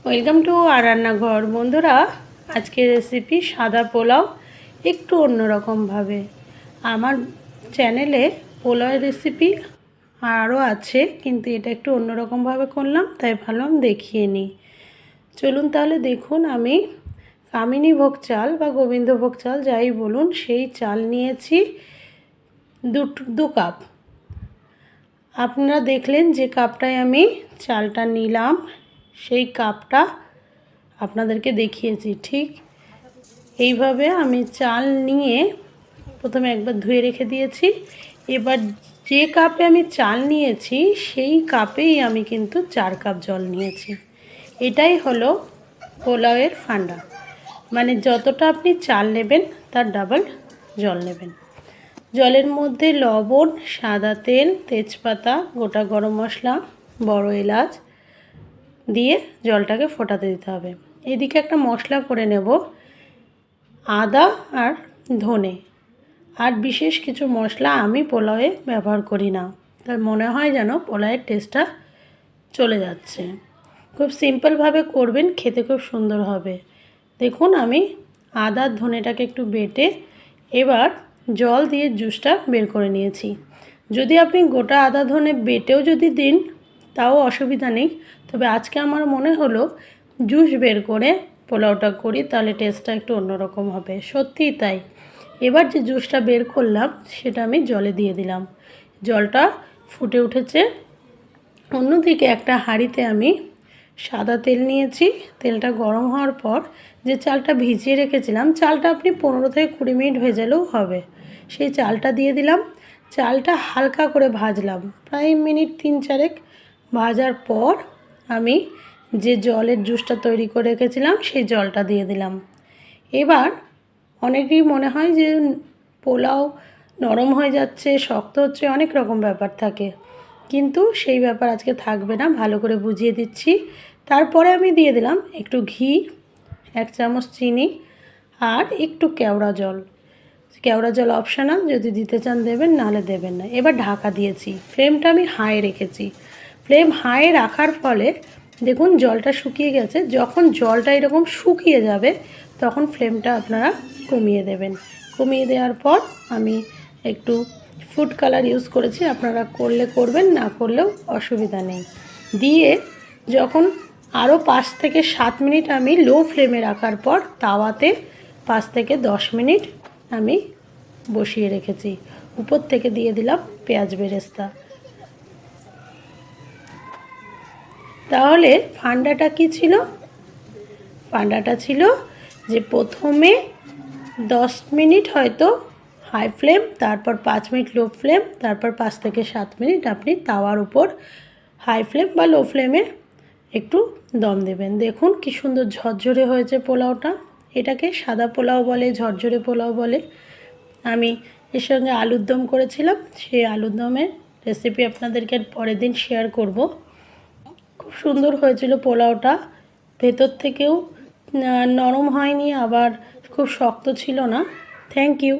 Welcome to আর রান্নাঘর। বন্ধুরা, আজকের রেসিপি সাদা পোলাও, একটু অন্যরকমভাবে। আমার চ্যানেলে পোলাওয়ের রেসিপি আরও আছে, কিন্তু এটা একটু অন্যরকমভাবে করলাম, তাই ভাবলাম দেখিয়ে নিই। চলুন তাহলে দেখুন। আমি কামিনী ভোগ চাল বা গোবিন্দভোগ চাল যাই বলুন, সেই চাল নিয়েছি দু কাপ। আপনারা দেখলেন যে কাপটায় আমি চালটা নিলাম, সেই কাপটা আপনাদেরকে দেখিয়েছি। ঠিক এইভাবে আমি চাল নিয়ে প্রথমে একবার ধুয়ে রেখে দিয়েছি। এবার যে কাপে আমি চাল নিয়েছি সেই কাপেই আমি কিন্তু 4 কাপ জল নিয়েছি। এটাই হলো পোলাওয়ের ফান্ডা, মানে যতটা আপনি চাল নেবেন তার ডাবল জল নেবেন। জলের মধ্যে লবণ, সাদা তেল, তেজপাতা, গোটা গরম মশলা, বড় এলাচ দিয়ে জলটাকে ফোটাতে দিতে হবে। এদিকে একটা মশলা করে নেব, আদা আর ধনে। আর বিশেষ কিছু মশলা আমি পোলাওয়ে ব্যবহার করি না, তার মনে হয় যেন পোলাওয়ের টেস্টটা চলে যাচ্ছে। খুব সিম্পলভাবে করবেন, খেতে খুব সুন্দর হবে। দেখুন, আমি আদা ধনেটাকে একটু বেটে এবার জল দিয়ে জুসটা বের করে নিয়েছি। যদি আপনি গোটা আদা ধনে বেটেও যদি দিন তাও অসুবিধা নেই, তবে আজকে আমার মনে হলো জুস বের করে পোলাওটা করি, তাহলে টেস্টটা একটু অন্যরকম হবে। সত্যিই তাই। এবার যে জুসটা বের করলাম সেটা আমি জলে দিয়ে দিলাম। জলটা ফুটে উঠেছে। অন্যদিকে একটা হাঁড়িতে আমি সাদা তেল নিয়েছি। তেলটা গরম হওয়ার পর যে চালটা ভিজিয়ে রেখেছিলাম, চালটা আপনি 15 থেকে 20 মিনিট ভেজালেও হবে, সেই চালটা দিয়ে দিলাম। চালটা হালকা করে ভাজলাম, প্রায় মিনিট 3-4 ভাজার পর আমি যে জলের জুসটা তৈরি করে রেখেছিলাম সেই জলটা দিয়ে দিলাম। এবার অনেকেরই মনে হয় যে পোলাও নরম হয়ে যাচ্ছে, শক্ত হচ্ছে, অনেক রকম ব্যাপার থাকে, কিন্তু সেই ব্যাপার আজকে থাকবে না, ভালো করে বুঝিয়ে দিচ্ছি। তারপরে আমি দিয়ে দিলাম একটু ঘি, 1 চামচ চিনি আর একটু কেওড়া জল। কেওড়া জল অপশনাল, যদি দিতে চান দেবেন, নাহলে দেবেন না। এবার ঢাকা দিয়েছি, ফ্লেমটা আমি হাই রেখেছি। ফ্লেম হাই রাখার ফলে দেখুন জলটা শুকিয়ে গেছে। যখন জলটা এরকম শুকিয়ে যাবে তখন ফ্লেমটা আপনারা কমিয়ে দেবেন। কমিয়ে দেওয়ার পর আমি একটু ফুড কালার ইউজ করেছি, আপনারা করলে করবেন, না করলেও অসুবিধা নেই। দিয়ে যখন আরও 5 থেকে 7 মিনিট আমি লো ফ্লেমে রাখার পর তাওয়াতে 5 থেকে 10 মিনিট আমি বসিয়ে রেখেছি। উপর থেকে দিয়ে দিলাম পেঁয়াজ বেরেস্তা। তাহলে ফান্ডাটা কি ছিল? ফান্ডাটা ছিল যে প্রথমে 10 মিনিট হয়তো হাই ফ্লেম, তারপর 5 মিনিট লো ফ্লেম, তারপর 5 থেকে 7 মিনিট আপনি তাওয়ার উপর হাই ফ্লেম বা লো ফ্লেমে একটু দম দেবেন। দেখুন কি সুন্দর ঝরঝরে হয়েছে পোলাওটা। এটাকে সাদা পোলাও বলে, ঝরঝরে পোলাও বলে। আমি এর সঙ্গে আলুর দম করেছিলাম, সেই আলুর দমের রেসিপি আপনাদেরকে পরের দিন শেয়ার করব। খুব সুন্দর হয়েছিল পোলাওটা, ভেতর থেকেও নরম হয়নি, আবার খুব শক্ত ছিল না। Thank you.